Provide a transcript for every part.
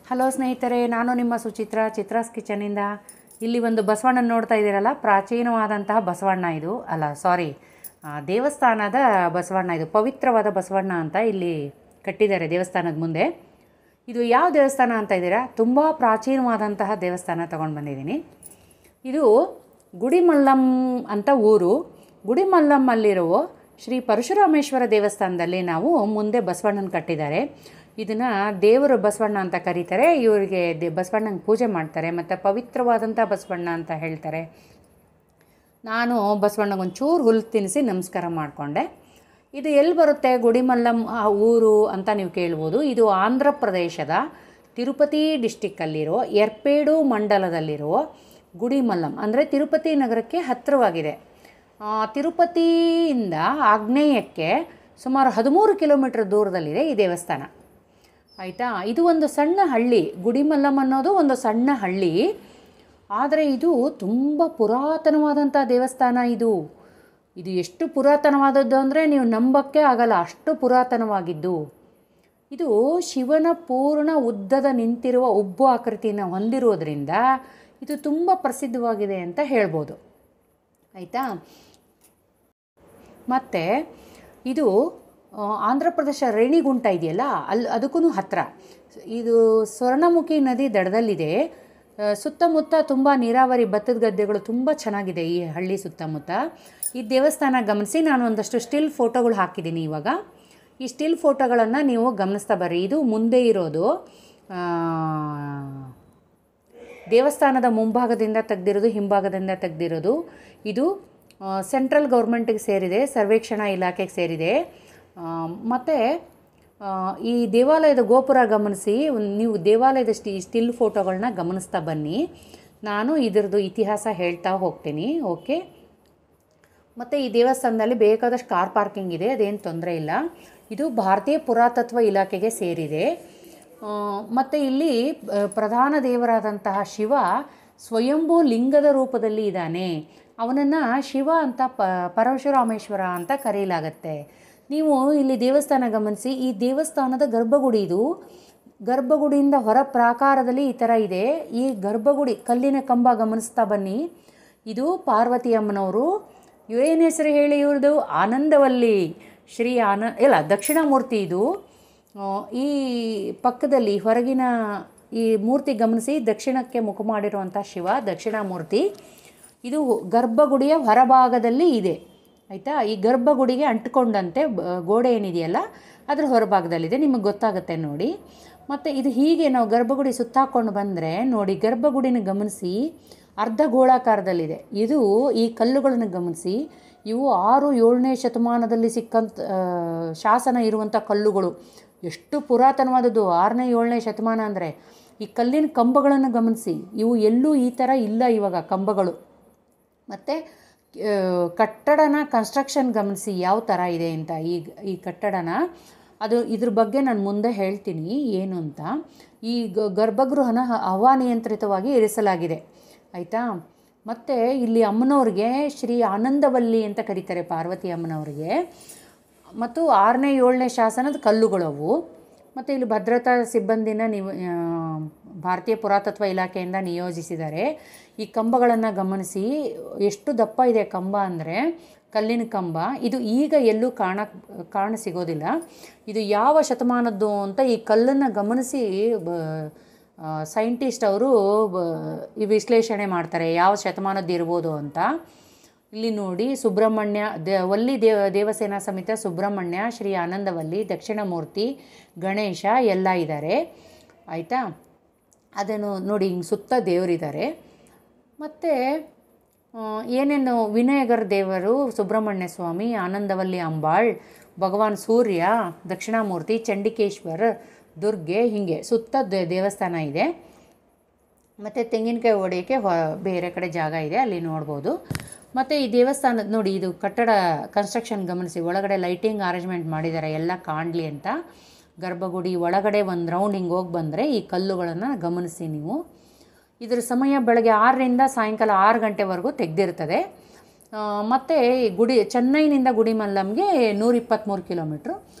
Hello ಸ್ನೇಹಿತರೆ, ನಾನು ನಿಮ್ಮ ಚಿತ್ರಾಸ್ ಕಿಚನಿಂದ. ಇಲ್ಲಿ ಒಂದು ಬಸವಣ್ಣನ ನೋಡ್ತಾ ಇದ್ದೀರಲ್ಲ, ಪ್ರಾಚೀನವಾದಂತಹ ಬಸವಣ್ಣ ಇದು. ದೇವಸ್ಥಾನದ ಬಸವಣ್ಣ ಇದು. ಪವಿತ್ರವಾದ ಬಸವಣ್ಣ ಅಂತ ಇಲ್ಲಿ ಕಟ್ಟಿದ್ದಾರೆ ದೇವಸ್ಥಾನದ ಮುಂದೆ. ಇದು ಯಾವ ದೇವಸ್ಥಾನ ಅಂತ ಇದ್ದೀರಾ? ತುಂಬ ಪ್ರಾಚೀನವಾದಂತಹ ದೇವಸ್ಥಾನ ತೊಗೊಂಡು ಬಂದಿದ್ದೀನಿ. ಇದು ಗುಡಿಮಲ್ಲಂ ಅಂತ ಊರು. ಗುಡಿಮಲ್ಲಮ್ಮಲ್ಲಿರುವ ಶ್ರೀ ಪರಶುರಾಮೇಶ್ವರ ದೇವಸ್ಥಾನದಲ್ಲಿ ನಾವು ಮುಂದೆ ಬಸವಣ್ಣನ ಕಟ್ಟಿದ್ದಾರೆ. ಇದನ್ನು ದೇವರ ಬಸವಣ್ಣ ಅಂತ ಕರೀತಾರೆ. ಇವರಿಗೆ ಬಸವಣ್ಣನ ಪೂಜೆ ಮಾಡ್ತಾರೆ ಮತ್ತು ಪವಿತ್ರವಾದಂಥ ಬಸವಣ್ಣ ಅಂತ ಹೇಳ್ತಾರೆ. ನಾನು ಬಸವಣ್ಣಗೊಂಚೂರು ಹುಲ್ಲು ತಿನ್ನಿಸಿ ನಮಸ್ಕಾರ ಮಾಡಿಕೊಂಡೆ. ಇದು ಎಲ್ಲಿ ಬರುತ್ತೆ ಗುಡಿಮಲ್ಲಂ ಊರು ಅಂತ ನೀವು ಕೇಳ್ಬೋದು. ಇದು ಆಂಧ್ರ ಪ್ರದೇಶದ ತಿರುಪತಿ ಡಿಸ್ಟಿಕ್ಕಲ್ಲಿರೋ ಎರ್ಪೇಡು ಮಂಡಲದಲ್ಲಿರೋ ಗುಡಿಮಲ್ಲಂ, ಅಂದರೆ ತಿರುಪತಿ ನಗರಕ್ಕೆ ಹತ್ತಿರವಾಗಿದೆ. ತಿರುಪತಿಯಿಂದ ಆಗ್ನೇಯಕ್ಕೆ ಸುಮಾರು 13 ಕಿಲೋಮೀಟರ್ ದೂರದಲ್ಲಿದೆ ಈ ದೇವಸ್ಥಾನ. ಆಯಿತಾ? ಇದು ಒಂದು ಸಣ್ಣ ಹಳ್ಳಿ. ಗುಡಿಮಲ್ಲಂ ಅನ್ನೋದು ಒಂದು ಸಣ್ಣ ಹಳ್ಳಿ, ಆದರೆ ಇದು ತುಂಬ ಪುರಾತನವಾದಂಥ ದೇವಸ್ಥಾನ. ಇದು ಎಷ್ಟು ಪುರಾತನವಾದದ್ದು ಅಂದರೆ ನೀವು ನಂಬಕ್ಕೆ ಆಗಲ್ಲ, ಅಷ್ಟು ಪುರಾತನವಾಗಿದ್ದು. ಇದು ಶಿವನ ಪೂರ್ಣ ಉದ್ದದ ನಿಂತಿರುವ ಉಬ್ಬು ಆಕೃತಿಯನ್ನು ಹೊಂದಿರೋದ್ರಿಂದ ಇದು ತುಂಬ ಪ್ರಸಿದ್ಧವಾಗಿದೆ ಅಂತ ಹೇಳ್ಬೋದು. ಆಯಿತಾ? ಮತ್ತು ಇದು ಆಂಧ್ರ ಪ್ರದೇಶ ರೇಣಿಗುಂಟ ಇದೆಯಲ್ಲ, ಅದಕ್ಕೂ ಹತ್ತಿರ. ಇದು ಸ್ವರ್ಣಮುಖಿ ನದಿ ದಡದಲ್ಲಿದೆ. ಸುತ್ತಮುತ್ತ ತುಂಬ ನೀರಾವರಿ, ಭತ್ತದ ಗದ್ದೆಗಳು ತುಂಬ ಚೆನ್ನಾಗಿದೆ ಈ ಹಳ್ಳಿ ಸುತ್ತಮುತ್ತ. ಈ ದೇವಸ್ಥಾನ ಗಮನಿಸಿ. ನಾನು ಒಂದಷ್ಟು ಸ್ಟಿಲ್ ಫೋಟೋಗಳು ಹಾಕಿದ್ದೀನಿ ಇವಾಗ. ಈ ಸ್ಟಿಲ್ ಫೋಟೋಗಳನ್ನು ನೀವು ಗಮನಿಸ್ತಾ ಬರ್ರಿ. ಇದು ಮುಂದೆ ಇರೋದು ದೇವಸ್ಥಾನದ ಮುಂಭಾಗದಿಂದ ತೆಗೆದಿರೋದು, ಹಿಂಭಾಗದಿಂದ ತೆಗೆದಿರೋದು. ಇದು ಸೆಂಟ್ರಲ್ ಗೌರ್ಮೆಂಟಿಗೆ ಸೇರಿದೆ, ಸರ್ವೇಕ್ಷಣಾ ಇಲಾಖೆಗೆ ಸೇರಿದೆ. ಮತ್ತು ಈ ದೇವಾಲಯದ ಗೋಪುರ ಗಮನಿಸಿ. ನೀವು ದೇವಾಲಯದ ಸ್ಟಿಲ್ ಫೋಟೋಗಳನ್ನ ಗಮನಿಸ್ತಾ ಬನ್ನಿ. ನಾನು ಇದರದ್ದು ಇತಿಹಾಸ ಹೇಳ್ತಾ ಹೋಗ್ತೀನಿ. ಓಕೆ? ಮತ್ತು ಈ ದೇವಸ್ಥಾನದಲ್ಲಿ ಬೇಕಾದಷ್ಟು ಕಾರ್ ಪಾರ್ಕಿಂಗ್ ಇದೆ, ಅದೇನು ತೊಂದರೆ ಇಲ್ಲ. ಇದು ಭಾರತೀಯ ಪುರಾತತ್ವ ಇಲಾಖೆಗೆ ಸೇರಿದೆ. ಮತ್ತು ಇಲ್ಲಿ ಪ್ರಧಾನ ದೇವರಾದಂತಹ ಶಿವ ಸ್ವಯಂಭೂ ಲಿಂಗದ ರೂಪದಲ್ಲಿ ಇದ್ದಾನೆ. ಅವನನ್ನು ಶಿವ ಅಂತ ಪರಶುರಾಮೇಶ್ವರ ಅಂತ ಕರೆಯಲಾಗತ್ತೆ. ನೀವು ಇಲ್ಲಿ ದೇವಸ್ಥಾನ ಗಮನಿಸಿ. ಈ ದೇವಸ್ಥಾನದ ಗರ್ಭಗುಡಿ ಇದು. ಗರ್ಭಗುಡಿಯಿಂದ ಹೊರ ಪ್ರಾಕಾರದಲ್ಲಿ ಈ ಥರ ಇದೆ. ಈ ಗರ್ಭಗುಡಿ ಕಲ್ಲಿನ ಕಂಬ ಗಮನಿಸ್ತಾ ಬನ್ನಿ. ಇದು ಪಾರ್ವತಿ ಅಮ್ಮನವರು. ಏನು ಹೆಸರು ಹೇಳಿ ಇವ್ರದ್ದು? ಆನಂದವಲ್ಲಿ ಶ್ರೀ ದಕ್ಷಿಣಾಮೂರ್ತಿ ಇದು. ಈ ಪಕ್ಕದಲ್ಲಿ ಹೊರಗಿನ ಈ ಮೂರ್ತಿ ಗಮನಿಸಿ. ದಕ್ಷಿಣಕ್ಕೆ ಮುಖ ಮಾಡಿರುವಂಥ ಶಿವ ದಕ್ಷಿಣಾಮೂರ್ತಿ. ಇದು ಗರ್ಭಗುಡಿಯ ಹೊರಭಾಗದಲ್ಲಿ ಇದೆ. ಆಯಿತಾ? ಈ ಗರ್ಭಗುಡಿಗೆ ಅಂಟ್ಕೊಂಡಂತೆ ಗೋಡೆ ಏನಿದೆಯಲ್ಲ ಅದರ ಹೊರಭಾಗದಲ್ಲಿದೆ. ನಿಮಗೆ ಗೊತ್ತಾಗುತ್ತೆ ನೋಡಿ. ಮತ್ತು ಇದು ಹೀಗೆ ನಾವು ಗರ್ಭಗುಡಿ ಸುತ್ತಾಕೊಂಡು ಬಂದರೆ ನೋಡಿ, ಗರ್ಭಗುಡಿನ ಗಮನಿಸಿ. ಅರ್ಧ ಗೋಳಾಕಾರದಲ್ಲಿದೆ. ಇದು ಈ ಕಲ್ಲುಗಳನ್ನು ಗಮನಿಸಿ. ಇವು 6-7ನೇ ಶತಮಾನದಲ್ಲಿ ಸಿಕ್ಕಂಥ ಶಾಸನ ಇರುವಂಥ ಕಲ್ಲುಗಳು. ಎಷ್ಟು ಪುರಾತನವಾದದ್ದು! 6ನೇ-7ನೇ ಶತಮಾನ ಅಂದರೆ. ಈ ಕಲ್ಲಿನ ಕಂಬಗಳನ್ನು ಗಮನಿಸಿ. ಇವು ಎಲ್ಲೂ ಈ ಥರ ಇಲ್ಲ ಇವಾಗ ಕಂಬಗಳು. ಮತ್ತು ಕಟ್ಟಡನ ಕನ್ಸ್ಟ್ರಕ್ಷನ್ ಗಮನಿಸಿ ಯಾವ ಥರ ಇದೆ ಅಂತ. ಈ ಕಟ್ಟಡನ ಇದ್ರ ಬಗ್ಗೆ ನಾನು ಮುಂದೆ ಹೇಳ್ತೀನಿ ಏನು ಅಂತ. ಈ ಗರ್ಭಗೃಹನ ಹವಾನಿಯಂತ್ರಿತವಾಗಿ ಇರಿಸಲಾಗಿದೆ. ಆಯಿತಾ? ಮತ್ತು ಇಲ್ಲಿ ಅಮ್ಮನವ್ರಿಗೆ ಶ್ರೀ ಆನಂದವಲ್ಲಿ ಅಂತ ಕರೀತಾರೆ, ಪಾರ್ವತಿ ಅಮ್ಮನವ್ರಿಗೆ. ಮತ್ತು 6ನೇ-7ನೇ ಶಾಸನದ ಕಲ್ಲುಗಳವು. ಮತ್ತು ಇಲ್ಲಿ ಭದ್ರತಾ ಸಿಬ್ಬಂದಿನ ಭಾರತೀಯ ಪುರಾತತ್ವ ಇಲಾಖೆಯಿಂದ ನಿಯೋಜಿಸಿದ್ದಾರೆ. ಈ ಕಂಬಗಳನ್ನು ಗಮನಿಸಿ. ಎಷ್ಟು ದಪ್ಪ ಇದೆ ಕಂಬ ಅಂದರೆ, ಕಲ್ಲಿನ ಕಂಬ. ಇದು ಈಗ ಎಲ್ಲೂ ಕಾಣ ಸಿಗೋದಿಲ್ಲ. ಇದು ಯಾವ ಶತಮಾನದ್ದು ಅಂತ ಈ ಕಲ್ಲನ್ನು ಗಮನಿಸಿ ಸೈಂಟಿಸ್ಟ್ ಅವರು ಈ ವಿಶ್ಲೇಷಣೆ ಮಾಡ್ತಾರೆ, ಯಾವ ಶತಮಾನದ್ದು ಇರ್ಬೋದು ಅಂತ. ಇಲ್ಲಿ ನೋಡಿ, ಸುಬ್ರಹ್ಮಣ್ಯ ದೇವಸೇನಾ ಸಮೇತ ಸುಬ್ರಹ್ಮಣ್ಯ, ಶ್ರೀ ಆನಂದವಲ್ಲಿ, ದಕ್ಷಿಣಾಮೂರ್ತಿ, ಗಣೇಶ ಎಲ್ಲ ಇದ್ದಾರೆ. ಆಯಿತಾ? ಅದನ್ನು ನೋಡಿ, ಹಿಂಗೆ ಸುತ್ತ ದೇವರಿದ್ದಾರೆ. ಮತ್ತು ಏನೇನು ವಿನಾಯಕರ ದೇವರು, ಸುಬ್ರಹ್ಮಣ್ಯ ಸ್ವಾಮಿ, ಆನಂದವಲ್ಲಿ ಅಂಬಾಳ್, ಭಗವಾನ್ ಸೂರ್ಯ, ದಕ್ಷಿಣಾಮೂರ್ತಿ, ಚಂಡಿಕೇಶ್ವರ, ದುರ್ಗೆ, ಹೀಗೆ ಸುತ್ತ ದೇವಸ್ಥಾನ ಇದೆ. ಮತ್ತು ತೆಂಗಿನಕಾಯಿ ಹೊಡೆಯೋಕ್ಕೆ ಬೇರೆ ಕಡೆ ಜಾಗ ಇದೆ, ಅಲ್ಲಿ ನೋಡ್ಬೋದು. ಮತ್ತು ಈ ದೇವಸ್ಥಾನದ ನೋಡಿ, ಇದು ಕಟ್ಟಡ ಕನ್ಸ್ಟ್ರಕ್ಷನ್ ಗಮನಿಸಿ. ಒಳಗಡೆ ಲೈಟಿಂಗ್ ಅರೇಂಜ್ಮೆಂಟ್ ಮಾಡಿದ್ದಾರೆ ಎಲ್ಲ ಕಾಣಲಿ ಅಂತ. ಗರ್ಭಗುಡಿ ಒಳಗಡೆ ಒಂದು ರೌಂಡ್ ಹಿಂಗೆ ಹೋಗಿ ಬಂದರೆ ಈ ಕಲ್ಲುಗಳನ್ನು ಗಮನಿಸಿ ನೀವು. ಇದರ ಸಮಯ ಬೆಳಗ್ಗೆ 6ರಿಂದ ಸಾಯಂಕಾಲ 6 ಗಂಟೆವರೆಗೂ ತೆಗೆದಿರ್ತದೆ. ಮತ್ತು ಚೆನ್ನೈನಿಂದ ಗುಡಿಮಲ್ಲಂಗೆ 123 ಕಿಲೋಮೀಟ್ರು.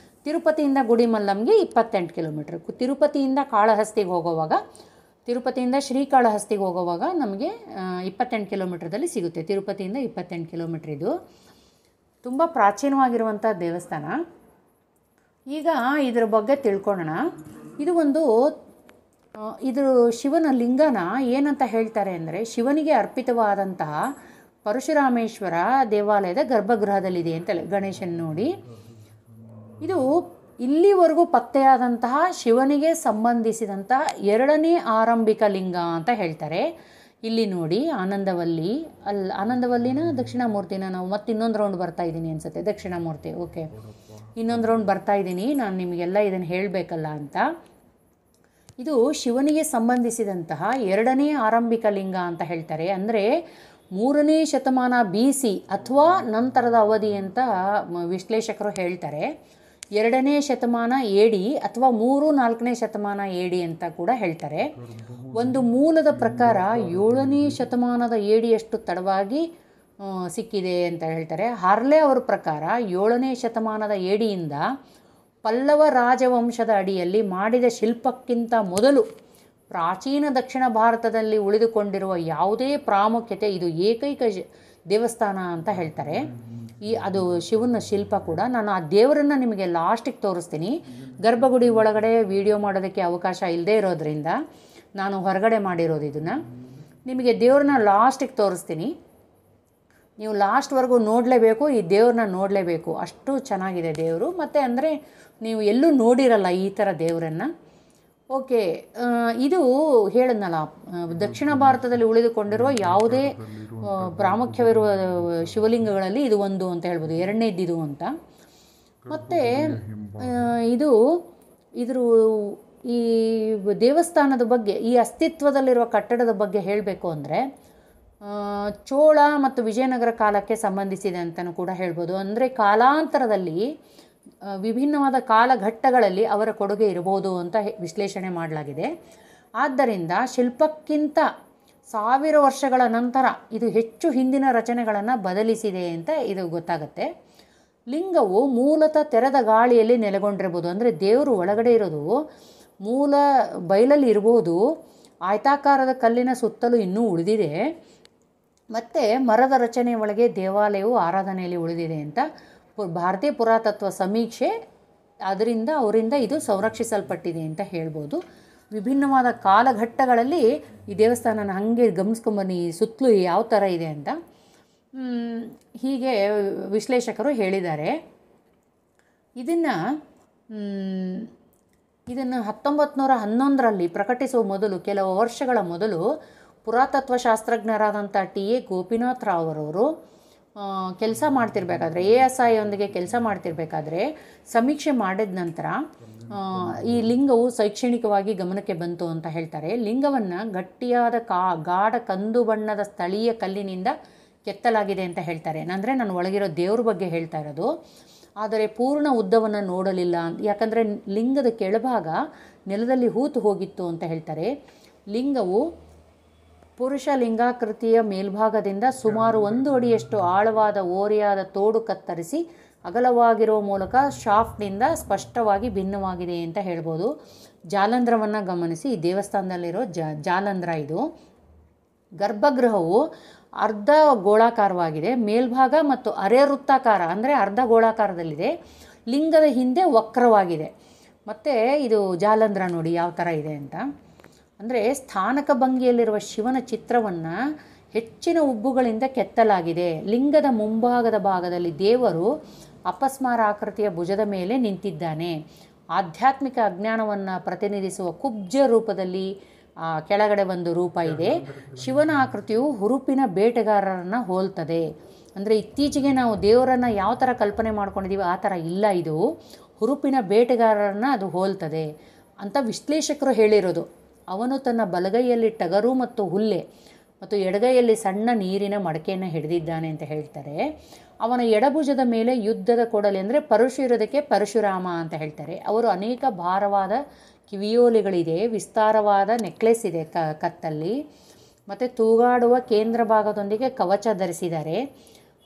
ತಿರುಪತಿಯಿಂದ ಗುಡಿಮಲ್ಲಂಗೆ 28 ಕಿಲೋಮೀಟ್ರ್. ತಿರುಪತಿಯಿಂದ ಕಾಳಹಸ್ತಿಗೆ ಹೋಗೋವಾಗ, ತಿರುಪತಿಯಿಂದ ಶ್ರೀಕಾಳಹಸ್ತಿಗೆ ಹೋಗೋವಾಗ ನಮಗೆ 28 ಕಿಲೋಮೀಟ್ರದಲ್ಲಿ ಸಿಗುತ್ತೆ. ತಿರುಪತಿಯಿಂದ 28 ಕಿಲೋಮೀಟ್ರ್. ಇದು ತುಂಬ ಪ್ರಾಚೀನವಾಗಿರುವಂಥ ದೇವಸ್ಥಾನ. ಈಗ ಇದರ ಬಗ್ಗೆ ತಿಳ್ಕೊಳ್ಳೋಣ. ಇದು ಶಿವನ ಲಿಂಗನ ಏನಂತ ಹೇಳ್ತಾರೆ ಅಂದರೆ, ಶಿವನಿಗೆ ಅರ್ಪಿತವಾದಂತಹ ಪರಶುರಾಮೇಶ್ವರ ದೇವಾಲಯದ ಗರ್ಭಗೃಹದಲ್ಲಿದೆ ಅಂತಲೇ. ಗಣೇಶನ ನೋಡಿ, ಇದು ಇಲ್ಲಿವರೆಗೂ ಪತ್ತೆಯಾದಂತಹ ಶಿವನಿಗೆ ಸಂಬಂಧಿಸಿದಂತಹ 2ನೇ ಆರಂಭಿಕ ಲಿಂಗ ಅಂತ ಹೇಳ್ತಾರೆ. ಇಲ್ಲಿ ನೋಡಿ, ಆನಂದವಲ್ಲಿನ ದಕ್ಷಿಣಾಮೂರ್ತಿನ ನಾವು ಮತ್ತೆ ಇನ್ನೊಂದು ರೌಂಡ್ ಬರ್ತಾ ಇದ್ದೀನಿ ಅನಿಸುತ್ತೆ. ದಕ್ಷಿಣಾಮೂರ್ತಿ, ಓಕೆ, ಇನ್ನೊಂದು ರೌಂಡ್ ಬರ್ತಾ ಇದ್ದೀನಿ, ನಾನು ನಿಮಗೆಲ್ಲ ಇದನ್ನು ಹೇಳಬೇಕಲ್ಲ ಅಂತ. ಇದು ಶಿವನಿಗೆ ಸಂಬಂಧಿಸಿದಂತಹ 2ನೇ ಆರಂಭಿಕ ಲಿಂಗ ಅಂತ ಹೇಳ್ತಾರೆ. ಅಂದರೆ 3ನೇ ಶತಮಾನ BC ಅಥವಾ ನಂತರದ ಅವಧಿ ಅಂತ ವಿಶ್ಲೇಷಕರು ಹೇಳ್ತಾರೆ. 2ನೇ ಶತಮಾನ AD ಅಥವಾ 3-4ನೇ ಶತಮಾನ AD ಅಂತ ಕೂಡ ಹೇಳ್ತಾರೆ. ಒಂದು ಮೂಲದ ಪ್ರಕಾರ 7ನೇ ಶತಮಾನದ AD ಅಷ್ಟು ತಡವಾಗಿ ಸಿಕ್ಕಿದೆ ಅಂತ ಹೇಳ್ತಾರೆ. ಹಾರ್ಲೆ ಅವರ ಪ್ರಕಾರ 7ನೇ ಶತಮಾನದ ADಯಿಂದ ಪಲ್ಲವ ರಾಜವಂಶದ ಅಡಿಯಲ್ಲಿ ಮಾಡಿದ ಶಿಲ್ಪಕ್ಕಿಂತ ಮೊದಲು ಪ್ರಾಚೀನ ದಕ್ಷಿಣ ಭಾರತದಲ್ಲಿ ಉಳಿದುಕೊಂಡಿರುವ ಯಾವುದೇ ಪ್ರಾಮುಖ್ಯತೆ ಇದು ಏಕೈಕ ದೇವಸ್ಥಾನ ಅಂತ ಹೇಳ್ತಾರೆ. ಅದು ಶಿವನ ಶಿಲ್ಪ ಕೂಡ. ನಾನು ಆ ದೇವರನ್ನು ನಿಮಗೆ ಲಾಸ್ಟಿಗೆ ತೋರಿಸ್ತೀನಿ. ಗರ್ಭಗುಡಿ ಒಳಗಡೆ ವಿಡಿಯೋ ಮಾಡೋದಕ್ಕೆ ಅವಕಾಶ ಇಲ್ಲದೇ ಇರೋದ್ರಿಂದ ನಾನು ಹೊರಗಡೆ ಮಾಡಿರೋದು ಇದನ್ನು. ನಿಮಗೆ ದೇವ್ರನ್ನ ಲಾಸ್ಟಿಗೆ ತೋರಿಸ್ತೀನಿ. ನೀವು ಲಾಸ್ಟ್ವರೆಗೂ ನೋಡಲೇಬೇಕು, ಈ ದೇವ್ರನ್ನ ನೋಡಲೇಬೇಕು, ಅಷ್ಟು ಚೆನ್ನಾಗಿದೆ ದೇವರು. ಮತ್ತು ಅಂದರೆ ನೀವು ಎಲ್ಲೂ ನೋಡಿರಲ್ಲ ಈ ಥರ ದೇವರನ್ನು. ಓಕೆ, ಇದು ಹೇಳಿದ್ನಲ್ಲ, ದಕ್ಷಿಣ ಭಾರತದಲ್ಲಿ ಉಳಿದುಕೊಂಡಿರುವ ಯಾವುದೇ ಪ್ರಾಮುಖ್ಯವಿರುವ ಶಿವಲಿಂಗಗಳಲ್ಲಿ ಇದು ಒಂದು ಅಂತ ಹೇಳ್ಬೋದು. 2ನೇದಿದು ಅಂತ. ಮತ್ತು ಈ ದೇವಸ್ಥಾನದ ಬಗ್ಗೆ, ಈ ಅಸ್ತಿತ್ವದಲ್ಲಿರುವ ಕಟ್ಟಡದ ಬಗ್ಗೆ ಹೇಳಬೇಕು ಅಂದರೆ ಚೋಳ ಮತ್ತು ವಿಜಯನಗರ ಕಾಲಕ್ಕೆ ಸಂಬಂಧಿಸಿದೆ ಅಂತಲೂ ಕೂಡ ಹೇಳ್ಬೋದು. ಅಂದರೆ ಕಾಲಾಂತರದಲ್ಲಿ ವಿಭಿನ್ನವಾದ ಕಾಲಘಟ್ಟಗಳಲ್ಲಿ ಅವರ ಕೊಡುಗೆ ಇರಬಹುದು ಅಂತ ವಿಶ್ಲೇಷಣೆ ಮಾಡಲಾಗಿದೆ. ಆದ್ದರಿಂದ ಶಿಲ್ಪಕ್ಕಿಂತ 1000 ವರ್ಷಗಳ ನಂತರ ಇದು ಹೆಚ್ಚು ಹಿಂದಿನ ರಚನೆಗಳನ್ನು ಬದಲಿಸಿದೆ ಅಂತ ಇದು ಗೊತ್ತಾಗುತ್ತೆ. ಲಿಂಗವು ಮೂಲತಃ ತೆರೆದ ಗಾಳಿಯಲ್ಲಿ ನೆಲೆಗೊಂಡಿರ್ಬೋದು. ಅಂದರೆ ದೇವರು ಒಳಗಡೆ ಇರೋದು ಮೂಲ ಬಯಲಲ್ಲಿ ಇರ್ಬೋದು. ಆಯತಾಕಾರದ ಕಲ್ಲಿನ ಸುತ್ತಲೂ ಇನ್ನೂ ಉಳಿದಿದೆ. ಮತ್ತು ಮರದ ರಚನೆ ಒಳಗೆ ದೇವಾಲಯವು ಆರಾಧನೆಯಲ್ಲಿ ಉಳಿದಿದೆ ಅಂತ ಭಾರತೀಯ ಪುರಾತತ್ವ ಸಮೀಕ್ಷೆ ಅವರಿಂದ ಇದು ಸಂರಕ್ಷಿಸಲ್ಪಟ್ಟಿದೆ ಅಂತ ಹೇಳ್ಬೋದು. ವಿಭಿನ್ನವಾದ ಕಾಲಘಟ್ಟಗಳಲ್ಲಿ ಈ ದೇವಸ್ಥಾನನ ಹಾಗೆ ಗಮನಿಸ್ಕೊಂಬನ್ನಿ, ಸುತ್ತಲೂ ಯಾವ ಥರ ಇದೆ ಅಂತ ಹೀಗೆ ವಿಶ್ಲೇಷಕರು ಹೇಳಿದ್ದಾರೆ. ಇದನ್ನು 1911ರಲ್ಲಿ ಪ್ರಕಟಿಸುವ ಮೊದಲು, ಕೆಲವು ವರ್ಷಗಳ ಮೊದಲು ಪುರಾತತ್ವ ಶಾಸ್ತ್ರಜ್ಞರಾದಂಥ TA ಗೋಪಿನಾಥ್ ರಾವ್ ಅವರವರು ಕೆಲಸ ಮಾಡ್ತಿರ್ಬೇಕಾದ್ರೆ, ASI ಯೊಂದಿಗೆ ಕೆಲಸ ಮಾಡ್ತಿರ್ಬೇಕಾದ್ರೆ ಸಮೀಕ್ಷೆ ಮಾಡಿದ ನಂತರ ಈ ಲಿಂಗವು ಶೈಕ್ಷಣಿಕವಾಗಿ ಗಮನಕ್ಕೆ ಬಂತು ಅಂತ ಹೇಳ್ತಾರೆ. ಲಿಂಗವನ್ನು ಗಟ್ಟಿಯಾದ ಗಾಢ ಕಂದು ಬಣ್ಣದ ಸ್ಥಳೀಯ ಕಲ್ಲಿನಿಂದ ಕೆತ್ತಲಾಗಿದೆ ಅಂತ ಹೇಳ್ತಾರೆ. ಅಂದರೆ ನಾನು ಒಳಗಿರೋ ದೇವ್ರ ಬಗ್ಗೆ ಹೇಳ್ತಾ ಇರೋದು. ಆದರೆ ಪೂರ್ಣ ಉದ್ದವನ್ನು ನೋಡಲಿಲ್ಲ, ಯಾಕಂದರೆ ಲಿಂಗದ ಕೆಳಭಾಗ ನೆಲದಲ್ಲಿ ಹೂತು ಹೋಗಿತ್ತು ಅಂತ ಹೇಳ್ತಾರೆ. ಲಿಂಗವು ಪುರುಷ ಲಿಂಗಾಕೃತಿಯ ಮೇಲ್ಭಾಗದಿಂದ ಸುಮಾರು 1 ಅಡಿಯಷ್ಟು ಆಳವಾದ ಓರೆಯಾದ ತೋಡು ಕತ್ತರಿಸಿ ಅಗಲವಾಗಿರುವ ಮೂಲಕ ಶಾಫ್ಟ್ನಿಂದ ಸ್ಪಷ್ಟವಾಗಿ ಭಿನ್ನವಾಗಿದೆ ಅಂತ ಹೇಳ್ಬೋದು. ಜಾಲಂಧ್ರವನ್ನು ಗಮನಿಸಿ, ಈ ದೇವಸ್ಥಾನದಲ್ಲಿರೋ ಜಾಲಂಧ್ರ ಇದು. ಗರ್ಭಗೃಹವು ಅರ್ಧ ಗೋಳಾಕಾರವಾಗಿದೆ. ಮೇಲ್ಭಾಗ ಮತ್ತು ಅರೆ ವೃತ್ತಾಕಾರ ಅಂದರೆ ಅರ್ಧ ಗೋಳಾಕಾರದಲ್ಲಿದೆ. ಲಿಂಗದ ಹಿಂದೆ ವಕ್ರವಾಗಿದೆ. ಮತ್ತು ಇದು ಜಾಲಂಧ್ರ ನೋಡಿ ಯಾವ ಥರ ಇದೆ ಅಂತ. ಅಂದರೆ ಸ್ಥಾನಕ ಭಂಗಿಯಲ್ಲಿರುವ ಶಿವನ ಚಿತ್ರವನ್ನು ಹೆಚ್ಚಿನ ಉಬ್ಬುಗಳಿಂದ ಕೆತ್ತಲಾಗಿದೆ. ಲಿಂಗದ ಮುಂಭಾಗದ ಭಾಗದಲ್ಲಿ ದೇವರು ಅಪಸ್ಮಾರ ಆಕೃತಿಯ ಭುಜದ ಮೇಲೆ ನಿಂತಿದ್ದಾನೆ. ಆಧ್ಯಾತ್ಮಿಕ ಅಜ್ಞಾನವನ್ನು ಪ್ರತಿನಿಧಿಸುವ ಕುಬ್ಜ ರೂಪದಲ್ಲಿ ಕೆಳಗಡೆ ಒಂದು ರೂಪ ಇದೆ. ಶಿವನ ಆಕೃತಿಯು ಹುರುಪಿನ ಬೇಟೆಗಾರರನ್ನು ಹೋಲ್ತದೆ. ಅಂದರೆ ಇತ್ತೀಚೆಗೆ ನಾವು ದೇವರನ್ನು ಯಾವ ಥರ ಕಲ್ಪನೆ ಮಾಡ್ಕೊಂಡಿದ್ದೀವಿ ಆ ಥರ ಇಲ್ಲ, ಇದು ಹುರುಪಿನ ಬೇಟೆಗಾರರನ್ನು ಅದು ಹೋಲ್ತದೆ ಅಂತ ವಿಶ್ಲೇಷಕರು ಹೇಳಿರೋದು. ಅವನು ತನ್ನ ಬಲಗೈಯಲ್ಲಿ ಟಗರು ಮತ್ತು ಹುಲ್ಲೆ ಮತ್ತು ಎಡಗೈಯಲ್ಲಿ ಸಣ್ಣ ನೀರಿನ ಮಡಕೆಯನ್ನು ಹಿಡಿದಿದ್ದಾನೆ ಅಂತ ಹೇಳ್ತಾರೆ. ಅವನ ಎಡಭುಜದ ಮೇಲೆ ಯುದ್ಧದ ಕೊಡಲಿ ಅಂದರೆ ಪರಶು ಇರೋದಕ್ಕೆ ಪರಶುರಾಮ ಅಂತ ಹೇಳ್ತಾರೆ. ಅವರು ಅನೇಕ ಭಾರವಾದ ಕಿವಿಯೋಲೆಗಳಿದೆ, ವಿಸ್ತಾರವಾದ ನೆಕ್ಲೆಸ್ ಇದೆ ಕತ್ತಲ್ಲಿ, ಮತ್ತು ತೂಗಾಡುವ ಕೇಂದ್ರ ಭಾಗದೊಂದಿಗೆ ಕವಚ ಧರಿಸಿದ್ದಾರೆ.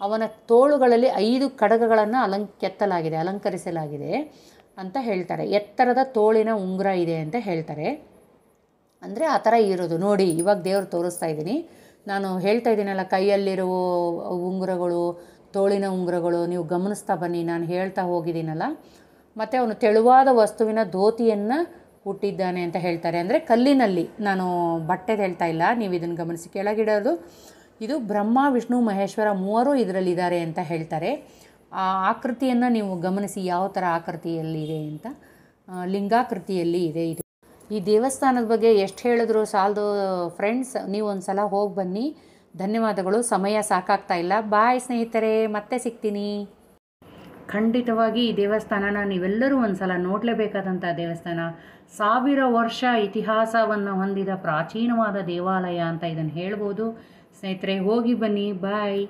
ಅವನ ತೋಳುಗಳಲ್ಲಿ 5 ಕಡಗಗಳನ್ನು ಕೆತ್ತಲಾಗಿದೆ, ಅಲಂಕರಿಸಲಾಗಿದೆ. ಅಂತ ಹೇಳ್ತಾರೆ. ಎತ್ತರದ ತೋಳಿನ ಉಂಗುರ ಇದೆ ಅಂತ ಹೇಳ್ತಾರೆ. ಅಂದರೆ ಆ ಥರ ಇರೋದು ನೋಡಿ. ಇವಾಗ ದೇವ್ರು ತೋರಿಸ್ತಾ ಇದ್ದೀನಿ. ನಾನು ಹೇಳ್ತಾ ಇದ್ದೀನಲ್ಲ, ಕೈಯಲ್ಲಿರುವ ಉಂಗುರಗಳು, ತೋಳಿನ ಉಂಗುರಗಳು, ನೀವು ಗಮನಿಸ್ತಾ ಬನ್ನಿ, ನಾನು ಹೇಳ್ತಾ ಹೋಗಿದ್ದೀನಲ್ಲ. ಮತ್ತು ಅವನು ತೆಳುವಾದ ವಸ್ತುವಿನ ಧೋತಿಯನ್ನು ಹುಟ್ಟಿದ್ದಾನೆ ಅಂತ ಹೇಳ್ತಾರೆ. ಅಂದರೆ ಕಲ್ಲಿನಲ್ಲಿ, ನಾನು ಬಟ್ಟೆದು ಹೇಳ್ತಾ ಇಲ್ಲ, ನೀವು ಇದನ್ನು ಗಮನಿಸಿ. ಕೆಳಗಿಡೋದು ಇದು ಬ್ರಹ್ಮ ವಿಷ್ಣು ಮಹೇಶ್ವರ ಮೂವರು ಇದರಲ್ಲಿದ್ದಾರೆ ಅಂತ ಹೇಳ್ತಾರೆ. ಆ ಆಕೃತಿಯನ್ನು ನೀವು ಗಮನಿಸಿ, ಯಾವ ಥರ ಆಕೃತಿಯಲ್ಲಿದೆ ಅಂತ. ಲಿಂಗಾಕೃತಿಯಲ್ಲಿ ಇದೆ ಇದು. ಈ ದೇವಸ್ಥಾನದ ಬಗ್ಗೆ ಎಷ್ಟು ಹೇಳಿದ್ರು ಸಾಲದು ಫ್ರೆಂಡ್ಸ್, ನೀವು ಒಂದು ಸಲ ಹೋಗಿ ಬನ್ನಿ. ಧನ್ಯವಾದಗಳು. ಸಮಯ ಸಾಕಾಗ್ತಾ ಇಲ್ಲ. ಬಾಯ್ ಸ್ನೇಹಿತರೆ, ಮತ್ತೆ ಸಿಗ್ತೀನಿ. ಖಂಡಿತವಾಗಿ ಈ ದೇವಸ್ಥಾನನ ನೀವೆಲ್ಲರೂ ಒಂದು ಸಲ ನೋಡಲೇಬೇಕಾದಂಥ ದೇವಸ್ಥಾನ. 1000 ವರ್ಷ ಇತಿಹಾಸವನ್ನು ಹೊಂದಿದ ಪ್ರಾಚೀನವಾದ ದೇವಾಲಯ ಅಂತ ಇದನ್ನು ಹೇಳ್ಬೋದು. ಸ್ನೇಹಿತರೆ, ಹೋಗಿ ಬನ್ನಿ. ಬಾಯ್.